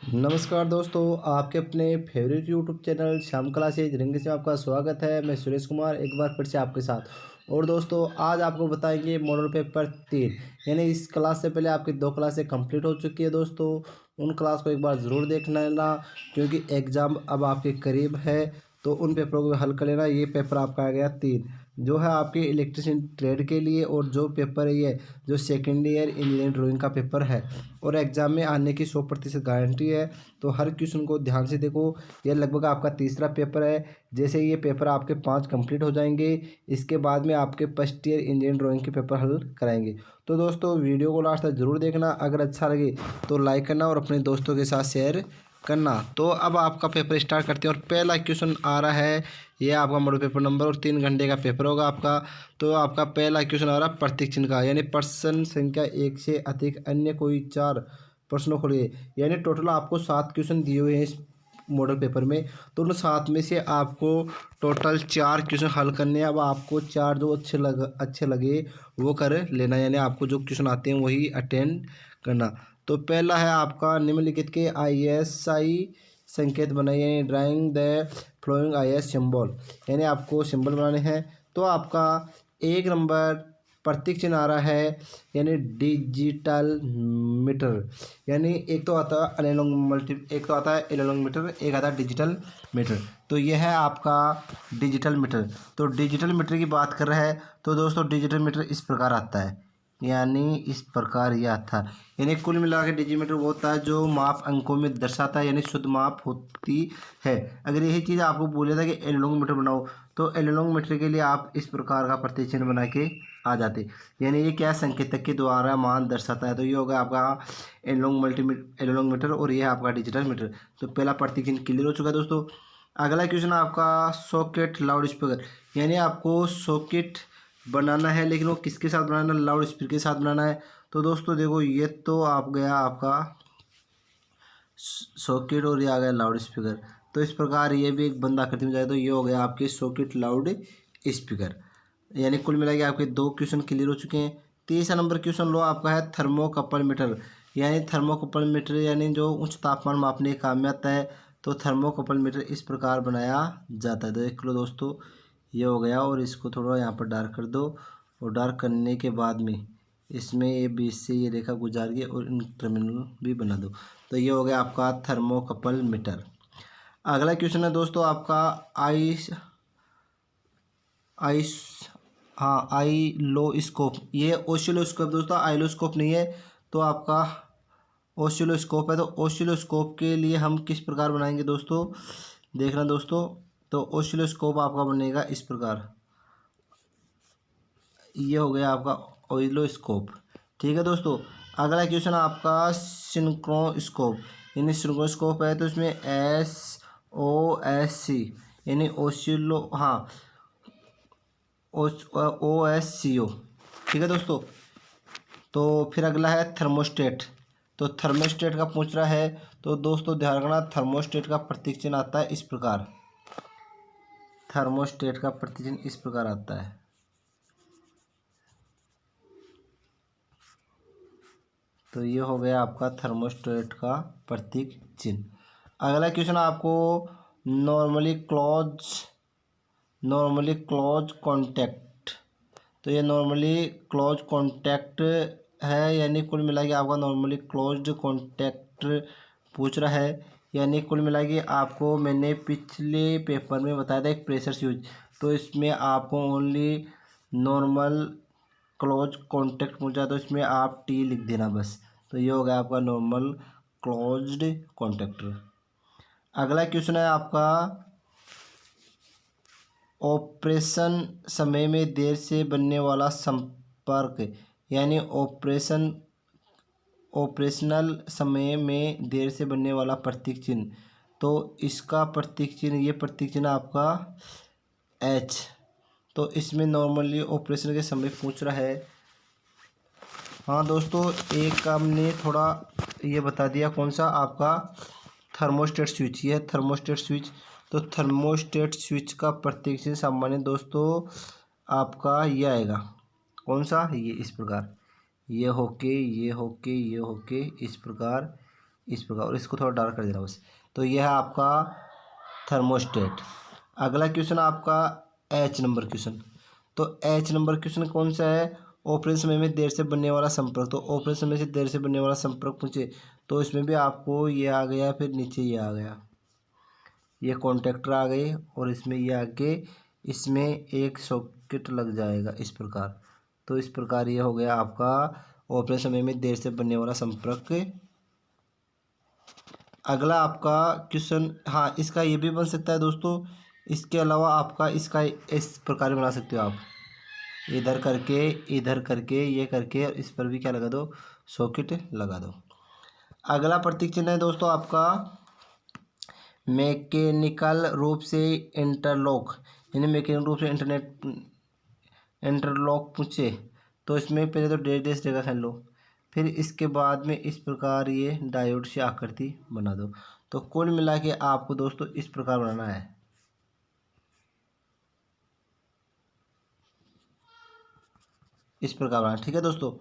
नमस्कार दोस्तों, आपके अपने favourite YouTube channel Shyam classes ring से आपका स्वागत है। मैं सुरेश कुमार एक बार फिर से आपके साथ। और दोस्तों आज आपको बताएंगे मॉडल पेपर 3, यानी इस क्लास से पहले आपकी 2 क्लासें कंप्लीट हो चुकी है। दोस्तों उन क्लास को एक बार ज़रूर देख लेना, क्योंकि एग्ज़ाम अब आपके करीब है, तो उन पेपरों को हल कर लेना। ये पेपर आपका आ गया 3, जो है आपके इलेक्ट्रिशियन ट्रेड के लिए। और जो पेपर है ये जो सेकेंड ईयर इंजीनियरिंग ड्राइंग का पेपर है, और एग्ज़ाम में आने की 100% गारंटी है। तो हर क्वेश्चन को ध्यान से देखो। यह लगभग आपका तीसरा पेपर है। जैसे ये पेपर आपके 5 कंप्लीट हो जाएंगे, इसके बाद में आपके फर्स्ट ईयर इंजीनियरिंग ड्राइंग के पेपर हल कराएंगे। तो दोस्तों वीडियो को लास्ट तक जरूर देखना। अगर अच्छा लगे तो लाइक करना और अपने दोस्तों के साथ शेयर करना। तो अब आपका पेपर स्टार्ट करते हैं। और पहला क्वेश्चन आ रहा है, ये आपका मॉडल पेपर नंबर, और 3 घंटे का पेपर होगा आपका। तो आपका पहला क्वेश्चन आ रहा है प्रतीक चिन्ह का, यानी पर्सन संख्या 1 से अधिक अन्य कोई 4 प्रश्नों को लिए। यानी टोटल आपको 7 क्वेश्चन दिए हुए हैं इस मॉडल पेपर में। तो उन 7 में से आपको टोटल 4 क्वेश्चन हल करने हैं। अब आपको 4 जो अच्छे लगे वो कर लेना, यानी आपको जो क्वेश्चन आते हैं वही अटेंड करना। तो पहला है आपका निम्नलिखित के ISI संकेत बनाइए, यानी drawing the flowing IS symbol, यानी आपको सिंबल बनाने हैं। तो आपका 1 नंबर प्रतीक चिन्ह आ रहा है, यानी डिजिटल मीटर। यानी एक तो आता है एक तो आता है एनालॉग मीटर, एक आता है डिजिटल मीटर। तो यह है आपका डिजिटल मीटर। तो डिजिटल मीटर की बात कर रहा है, तो दोस्तों डिजिटल मीटर इस प्रकार आता है, यानी इस प्रकार यह आता है। यानी कुल मिला के डिजिमीटर वो होता है जो माप अंकों में दर्शाता है, यानी शुद्ध माप होती है। अगर यही चीज़ आपको बोले था कि एनालॉग मीटर बनाओ, तो एनालॉग मीटर के लिए आप इस प्रकार का प्रतीक चिन्ह बना के आ जाते। यानी ये क्या संकेतक के द्वारा मान दर्शाता है। तो ये होगा आपका एनालॉग मीटर, और ये है आपका डिजिटल मीटर। तो पहला प्रतीक चिन्ह क्लियर हो चुका है दोस्तों। अगला क्वेश्चन आपका सॉकेट लाउड स्पीकर, यानी आपको सॉकेट बनाना है, लेकिन वो किसके साथ बनाना है? लाउड स्पीकर के साथ बनाना है। तो दोस्तों देखो, ये तो आप गया आपका सॉकेट, और ये आ गया लाउड स्पीकर। तो इस प्रकार ये भी एक बंद आकृति में जाए, तो ये हो गया आपके सॉकेट लाउड स्पीकर। यानी कुल मिला के आपके 2 क्वेश्चन क्लियर हो चुके हैं। तीसरा नंबर क्वेश्चन लो आपका है थर्मोकपल मीटर, यानी थर्मोकपल मीटर यानी जो उच्च तापमान मापने के काम में आता है। तो थर्मोकपल मीटर इस प्रकार बनाया जाता है। देख लो दोस्तों, ये हो गया। और इसको थोड़ा यहाँ पर डार्क कर दो, और डार्क करने के बाद में इसमें ये बीच से ये रेखा गुजार के और इन टर्मिनल भी बना दो। तो ये हो गया आपका थर्मोकपल मीटर। अगला क्वेश्चन है दोस्तों आपका आइस आइस हाँ आइलोस्कोप। ये ओसिलोस्कोप दोस्तों, आइलोस्कोप नहीं है। तो आपका ओसिलोस्कोप है। तो ओसिलोस्कोप के लिए हम किस प्रकार बनाएंगे दोस्तों, देखना दोस्तों। तो ओसिलोस्कोप आपका बनेगा इस प्रकार, ये हो गया आपका ऑसिलोस्कोप। ठीक है दोस्तों। अगला क्वेश्चन आपका सिंक्रोस्कोप, यानी सिंक्रोस्कोप है। तो इसमें SOSC, यानी ओसिलो OSCO। ठीक है दोस्तों। तो फिर अगला है थर्मोस्टेट। तो थर्मोस्टेट का पूछ रहा है। तो दोस्तों ध्यान रखना, थर्मोस्टेट का प्रतीक चिन्ह आता है इस प्रकार। थर्मोस्टेट का प्रतीक चिन्ह इस प्रकार आता है। तो ये हो गया आपका थर्मोस्टेट का प्रतीक चिन्ह। अगला क्वेश्चन आपको नॉर्मली क्लोज कॉन्टैक्ट। तो ये नॉर्मली क्लोज कॉन्टैक्ट है, यानी कुल मिला के आपका नॉर्मली क्लोज्ड कॉन्टैक्ट पूछ रहा है। यानी कुल मिला के आपको मैंने पिछले पेपर में बताया था एक प्रेशर स्विच। तो इसमें आपको ओनली नॉर्मल क्लोज कॉन्टैक्ट पूछा, तो इसमें आप T लिख देना बस। तो ये हो गया आपका नॉर्मल क्लोज्ड कॉन्टैक्ट। अगला क्वेश्चन है आपका ऑपरेशन समय में देर से बनने वाला संपर्क, यानी ऑपरेशनल समय में देर से बनने वाला प्रतीक चिन्ह। तो इसका प्रतीक चिन्ह, ये प्रतीक चिन्ह आपका H। तो इसमें नॉर्मली ऑपरेशन के समय पूछ रहा है। हाँ दोस्तों, एक काम ने थोड़ा ये बता दिया, कौन सा आपका थर्मोस्टेट स्विच। ये है थर्मोस्टेट स्विच। तो थर्मोस्टेट स्विच का प्रतीक चिन्ह सामान्य दोस्तों आपका ये आएगा, कौन सा, ये इस प्रकार, ये होके इस प्रकार इस प्रकार, और इसको थोड़ा डार्क कर देना बस। तो यह है आपका थर्मोस्टेट। अगला क्वेश्चन आपका एच नंबर क्वेश्चन। तो एच नंबर क्वेश्चन कौन सा है? ओपन समय में देर से बनने वाला संपर्क। तो ओपन समय से देर से बनने वाला संपर्क पूछे तो इसमें भी आपको ये आ गया, फिर नीचे ये आ गया, ये कॉन्टेक्टर आ गए, और इसमें ये आके इसमें एक सॉकेट लग जाएगा इस प्रकार। तो इस प्रकार ये हो गया आपका ओपन समय में देर से बनने वाला संपर्क। अगला आपका क्वेश्चन, हाँ इसका ये भी बन सकता है दोस्तों। इसके अलावा आपका इसका इस प्रकार बना सकते हो आप, इधर करके ये करके, और इस पर भी क्या लगा दो, सॉकेट लगा दो। अगला प्रतीक चिन्ह है दोस्तों आपका मैकेनिकल रूप से इंटरलॉक, यानी मैकेनिकल रूप से इंटरलॉक पूछे तो इसमें पहले तो डेढ़ डेढ़ जगह कर लो, फिर इसके बाद में इस प्रकार ये डायोड से आकृति बना दो। तो कुल मिला के आपको दोस्तों इस प्रकार बनाना है, इस प्रकार बनाना, ठीक है दोस्तों।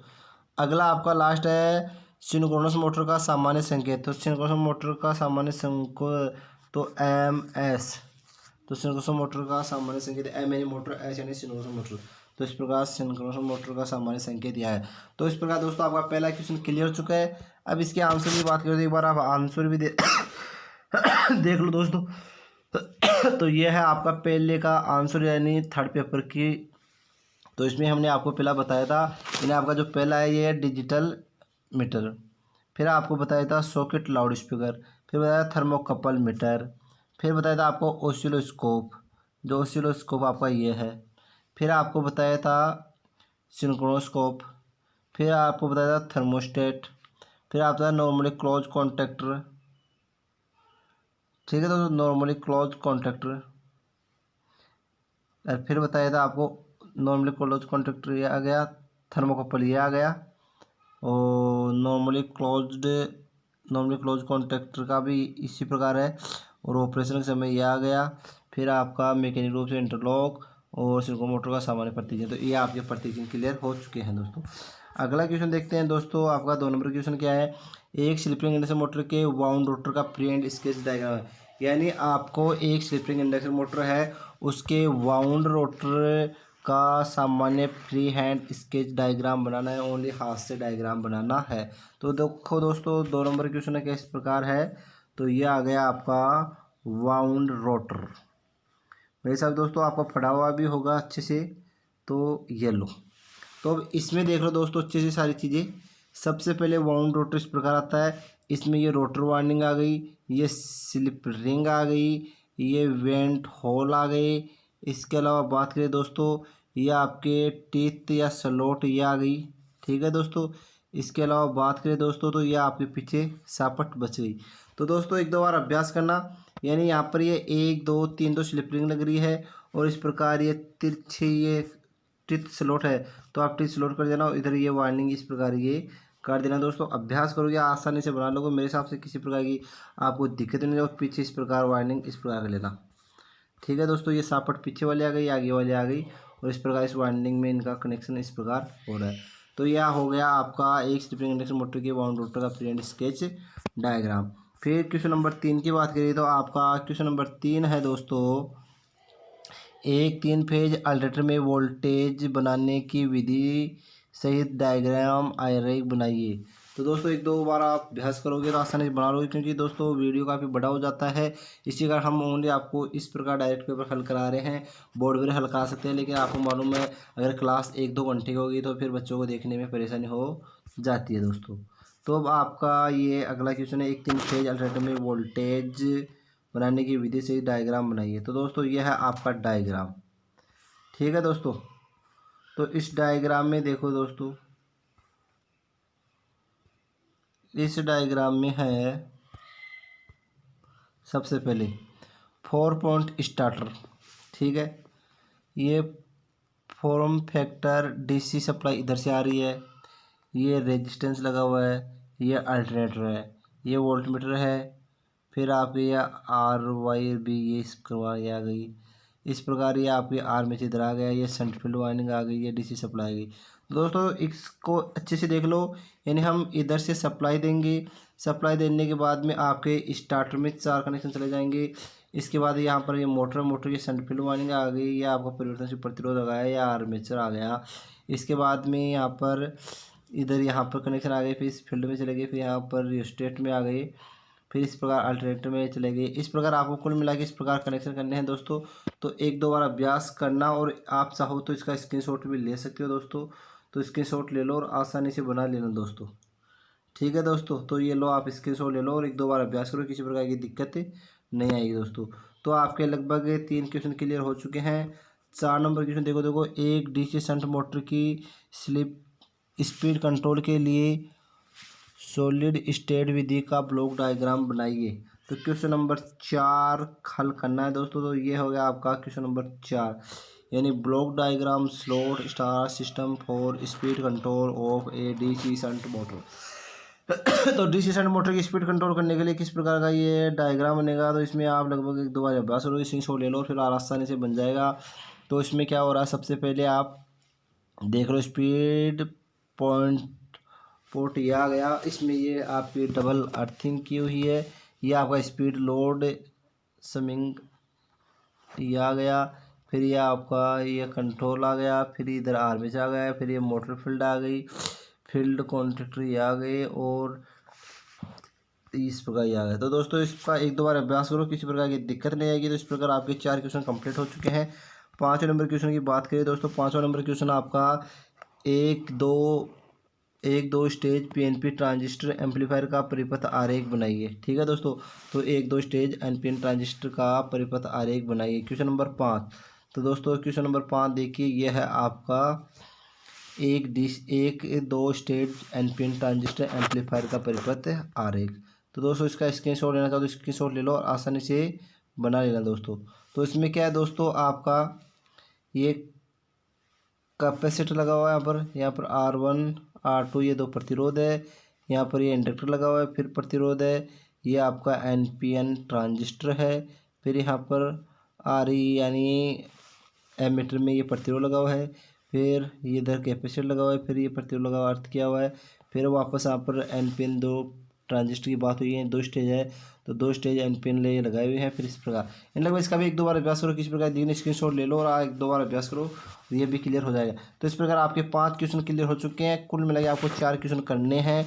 अगला आपका लास्ट है सिंक्रोनस मोटर का सामान्य संकेत। तो सिंक्रोनस मोटर का सामान्य संकेत तो एम एस। तो सिंक्रोनस मोटर का सामान्य संकेत एम यानी मोटर, एस यानी सिंक्रोनस मोटर। तो इस प्रकार सिंक्रोनस मोटर का सामान्य संकेत यह है। तो इस प्रकार दोस्तों आपका पहला क्वेश्चन क्लियर हो चुका है। अब इसके आंसर की बात करें तो एक बार आप आंसर भी देख लो दोस्तों। तो यह है आपका पहले का आंसर यानी थर्ड पेपर की। तो इसमें हमने आपको पहला बताया था, यानी आपका जो पहला है ये है डिजिटल मीटर, फिर आपको बताया था सॉकेट लाउड स्पीकर, फिर बताया थर्मोकपल मीटर, फिर बताया था आपको ओसिलोस्कोप, जो ओसिलोस्कोप आपका ये है, फिर आपको बताया था सिंक्रोनोस्कोप, फिर आपको बताया था थर्मोस्टेट, फिर आपका नॉर्मली क्लोज कॉन्टैक्टर, ठीक है तो नॉर्मली क्लोज कॉन्टैक्टर, और फिर बताया था आपको नॉर्मली क्लोज कॉन्टैक्टर ये आ गया, थर्मोकपल ये आ गया, और नॉर्मली क्लोज कॉन्टैक्टर का भी इसी प्रकार है, और ऑपरेशन के समय ये आ गया। फिर आपका मैकेनिकल रूप से इंटरलॉक और सिंक्रो मोटर का सामान्य प्रतिचिह्न। तो ये आपके प्रतिचिह्न क्लियर हो चुके हैं दोस्तों। अगला क्वेश्चन देखते हैं दोस्तों। आपका 2 नंबर क्वेश्चन क्या है? एक स्लिपिंग इंडक्शन मोटर के वाउंड रोटर का प्री एंड स्केच डायग्राम है। यानी आपको एक स्लिपिंग इंडक्शन मोटर है, उसके वाउंड रोटर का सामान्य फ्री हैंड स्केच डायग्राम बनाना है, ओनली हाथ से डायग्राम बनाना है। तो देखो दोस्तों 2 नंबर क्वेश्चन है किस प्रकार है। तो ये आ गया आपका वाउंड रोटर। मेरे साथ दोस्तों आपका पढ़ा हुआ भी होगा अच्छे से। तो ये लो, तो अब इसमें देख लो दोस्तों अच्छे से सारी चीज़ें। सबसे पहले वाउंड रोटर इस प्रकार आता है, इसमें ये रोटर वाइंडिंग आ गई, ये स्लिप रिंग आ गई, ये वेंट होल आ गए। इसके अलावा बात करें दोस्तों, ये आपके टीथ या स्लॉट ये आ गई, ठीक है दोस्तों। इसके अलावा बात करें दोस्तों तो ये आपके पीछे सापट बच गई। तो दोस्तों एक दो बार अभ्यास करना, यानी यहाँ पर ये 1 2 3 तो स्लिप रिंग लग रही है, और इस प्रकार ये तिरछी ये टिथ स्लॉट है, तो आप टिथ स्लॉट कर देना, और इधर ये वार्निंग इस प्रकार ये कर देना। दोस्तों अभ्यास करोगे आसानी से बना लोगे, मेरे हिसाब से किसी प्रकार की आपको दिक्कत नहीं होगी। पीछे इस प्रकार वार्निंग इस प्रकार कर लेना, ठीक है दोस्तों। ये सापट पीछे वाली आ गई, आगे वाली आ गई, और इस प्रकार इस वार्निंग में इनका कनेक्शन इस प्रकार हो रहा है। तो यह हो गया आपका एक स्लिपिंग इंडक्शन मोटर के वाउंड रोटर का प्री एंड स्केच डायग्राम। फिर क्वेश्चन नंबर 3 की बात करिए तो आपका क्वेश्चन नंबर 3 है दोस्तों, एक 3 फेज अल्टरनेटर में वोल्टेज बनाने की विधि सहित डायग्राम आरेख बनाइए। तो दोस्तों एक दो बार आप अभ्यास करोगे तो आसानी से बना लोगे, क्योंकि दोस्तों वीडियो काफ़ी बड़ा हो जाता है। इसी कारण हम ओनली आपको इस प्रकार डायरेक्ट पेपर हल करा रहे हैं। बोर्ड पर हल करा सकते हैं, लेकिन आपको मालूम है अगर क्लास 1-2 घंटे की होगी तो फिर बच्चों को देखने में परेशानी हो जाती है दोस्तों। तो अब आपका ये अगला क्वेश्चन है, एक 3 फेज अल्टरनेटर में वोल्टेज बनाने की विधि से डायग्राम बनाइए। तो दोस्तों यह है आपका डायग्राम, ठीक है दोस्तों। तो इस डायग्राम में देखो दोस्तों, इस डायग्राम में है सबसे पहले 4 पॉइंट स्टार्टर, ठीक है। ये फॉर्म फैक्टर डीसी सप्लाई इधर से आ रही है, ये रेजिस्टेंस लगा हुआ है, ये अल्टरनेटर है, ये वोल्टमीटर है, फिर आपके ये आर वाई बी ये इसका ये आ गई। इस प्रकार ये आपके आर में इधर आ गया, ये सेंट्रल वाइंडिंग आ गई, ये डीसी सप्लाई आ गई। दोस्तों इसको अच्छे से देख लो, यानी हम इधर से सप्लाई देंगे, सप्लाई देने के बाद में आपके स्टार्टर में 4 कनेक्शन चले जाएंगे। इसके बाद यहाँ पर ये मोटर की शंट फील्ड वार्निंग आ गई, या आपका परिवर्तनशील प्रतिरोध आ गया, या आर्मेचर आ गया। इसके बाद में यहाँ पर यहाँ पर कनेक्शन आ गए, फिर इस फील्ड में चले गए, फिर यहाँ पर स्टेट में आ गए, फिर इस प्रकार अल्टरनेटर में चले गए। इस प्रकार आपको कुल मिला के इस प्रकार कनेक्शन करने हैं दोस्तों। तो एक दो बार अभ्यास करना, और आप चाहो तो इसका स्क्रीनशॉट भी ले सकते हो दोस्तों। तो स्क्रीनशॉट ले लो और आसानी से बना लेना दोस्तों। ठीक है दोस्तों, तो ये लो आप स्क्रीनशॉट ले लो और एक दो बार अभ्यास करो, किसी प्रकार की दिक्कत नहीं आएगी दोस्तों। तो आपके लगभग 3 क्वेश्चन क्लियर हो चुके हैं। 4 नंबर क्वेश्चन देखो, एक डीसी शंट मोटर की स्लिप स्पीड कंट्रोल के लिए सॉलिड स्टेट विधि का ब्लॉक डायग्राम बनाइए। तो क्वेश्चन नंबर 4 हल करना है दोस्तों। तो ये हो गया आपका क्वेश्चन नंबर 4, यानी block diagram slowed star system for speed control of A DC shunt motor. तो डीसी शंट मोटर की स्पीड कंट्रोल करने के लिए किस प्रकार का ये डायग्राम बनेगा। तो इसमें आप लगभग एक दो बार अभ्यास करोगे, स्क्रीनशॉट ले लो, फिर आसानी से बन जाएगा। तो इसमें क्या हो रहा है, सबसे पहले आप देख लो स्पीड पोर्ट ये आ गया। इसमें ये आपकी डबल अर्थिंग की हुई है। ये आपका स्पीड लोड समिंग ये आ गया। फिर ये आपका ये कंट्रोल आ गया। फिर इधर आर्मेचर आ गया। फिर ये मोटर फील्ड आ गई, फील्ड कॉन्ट्रैक्टर ये आ गए, और इस प्रकार ये आ गया। तो दोस्तों इसका एक दो बार अभ्यास करो, किसी प्रकार की दिक्कत नहीं आएगी। तो इस प्रकार आपके 4 क्वेश्चन कंप्लीट हो चुके हैं। 5वें नंबर क्वेश्चन की बात करें दोस्तों, 5वां नंबर क्वेश्चन आपका एक दो स्टेज पीएनपी ट्रांजिस्टर एम्पलीफायर का परिपथ आरेख बनाइए। ठीक है दोस्तों, तो एक दो स्टेज एनपीएन ट्रांजिस्टर का परिपथ आरेख बनाइए। Question number 5। तो दोस्तों क्वेश्चन नंबर 5 देखिए, यह है आपका एक दो स्टेज एनपीएन ट्रांजिस्टर एम्पलीफायर का परिपथ आरेख। तो दोस्तों इसका स्क्रीनशॉट लेना चाहो तो स्क्रीनशॉट ले लो और आसानी से बना लेना दोस्तों। तो इसमें क्या है दोस्तों, आपका ये कैपेसिटर लगा हुआ है यहाँ पर R1 R2 ये दो प्रतिरोध है। यहाँ पर ये इंडक्टर लगा हुआ है, फिर प्रतिरोध है। ये आपका एनपीएन ट्रांजिस्टर है। फिर यहाँ पर RE यानी एमीटर में ये प्रतिरोध लगा हुआ है। फिर ये इधर कैपेसिटर लगा हुआ है, फिर ये प्रतिरोध लगा हुआ, अर्थ किया हुआ है। फिर वापस यहाँ पर एनपीएन दो ट्रांजिस्टर की बात हुई है, 2 स्टेज है, तो 2 स्टेज एनपीएन ले लगाए हुए हैं। फिर इस प्रकार इन लगभग इसका भी एक दो बार अभ्यास करो, किस प्रकार दिन स्क्रीनशॉट ले लो और एक दो बार अभ्यास करो, ये भी क्लियर हो जाएगा। तो इस प्रकार आपके 5 क्वेश्चन क्लियर हो चुके हैं। कुल मिलाकर आपको 4 क्वेश्चन करने हैं।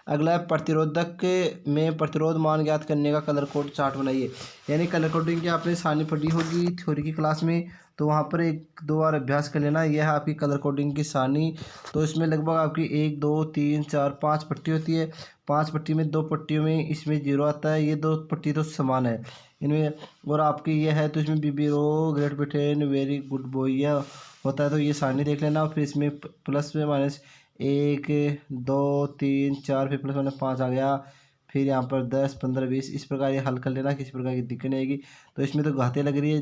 अगला है प्रतिरोधक में प्रतिरोध मान ज्ञात करने का कलर कोड चार्ट बनाइए। यानी कलर कोडिंग की आपने सारणी पढ़ी होगी थ्योरी की क्लास में, तो वहाँ पर एक दो बार अभ्यास कर लेना। यह है आपकी कलर कोडिंग की सारणी। तो इसमें लगभग आपकी 1 2 3 4 5 पट्टी होती है। 5 पट्टी में 2 पट्टियों में इसमें 0 आता है। ये 2 पट्टी तो समान है इनमें। और आपकी यह है तो इसमें BB ROY Great Britain very good boy यह होता है। तो ये सारणी देख लेना। फिर इसमें प्लस में माइनस 1 2 3 4, फिर प्लस माइनस 5 आ गया। फिर यहाँ पर 10 15 20 इस प्रकार ये हल कर लेना, किसी प्रकार की दिक्कत नहीं आएगी। तो इसमें तो घाते लग रही है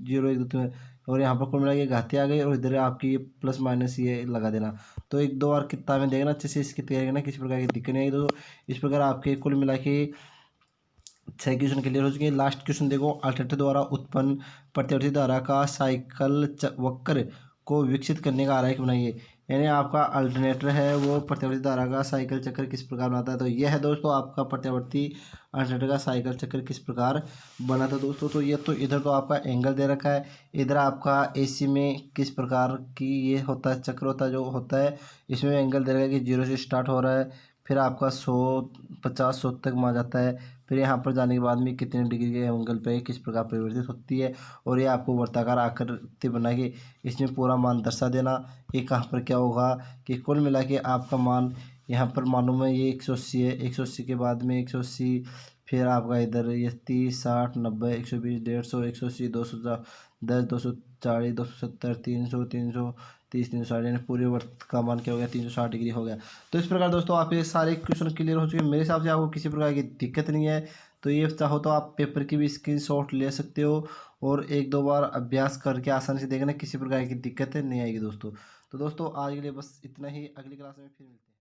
0 1 2 3, और यहाँ पर कुल मिला के घाते आ गई, और इधर आपकी ये प्लस माइनस ये लगा देना। तो एक दो बार किताब में देखना अच्छे से, इसकी तैयारी करना, किसी प्रकार की दिक्कत नहीं आएगी। तो इस प्रकार आपके कुल मिला के 6 क्वेश्चन क्लियर हो चुके हैं। लास्ट क्वेश्चन देखो, अल्टरनेटर द्वारा उत्पन्न प्रतिवर्ती धारा का साइकिल वक्र को विकसित करने का आरेख बनाइए। यानी आपका अल्टरनेटर है वो प्रतिवर्ती धारा का साइकिल चक्र किस प्रकार बनाता है। तो यह है दोस्तों आपका प्रतिवर्ती अल्टरनेटर का साइकिल चक्र किस प्रकार बना था दोस्तों। तो ये तो इधर तो आपका एंगल दे रखा है, इधर आपका एसी में किस प्रकार की ये होता है चक्र होता है जो होता है। इसमें एंगल दे रखा है कि 0 से स्टार्ट हो रहा है, फिर आपका 100 50 100 तक मान जाता है। फिर यहाँ पर जाने के बाद में कितने डिग्री के एंगल पे किस प्रकार परिवर्तित होती है, और ये आपको वर्ताकार आकृति बना के इसमें पूरा मान दर्शा देना। ये कहाँ पर क्या होगा कि कुल मिला के आपका मान यहाँ पर मालूम है ये 180 है, 180 के बाद में 180, फिर आपका इधर ये 30 60 90 120 150 180 210 240 270 300 330 360, यानी पूरे वर्त का मान क्या हो गया 360 डिग्री हो गया। तो इस प्रकार दोस्तों आप ये सारे क्वेश्चन क्लियर हो चुके हैं। मेरे हिसाब से आपको किसी प्रकार की दिक्कत नहीं है। तो ये चाहो तो आप पेपर की भी स्क्रीनशॉट ले सकते हो, और एक दो बार अभ्यास करके आसानी से देखना, किसी प्रकार की दिक्कत नहीं आएगी दोस्तों। तो दोस्तों आज के लिए बस इतना ही, अगली क्लास में फिर मिलते हैं।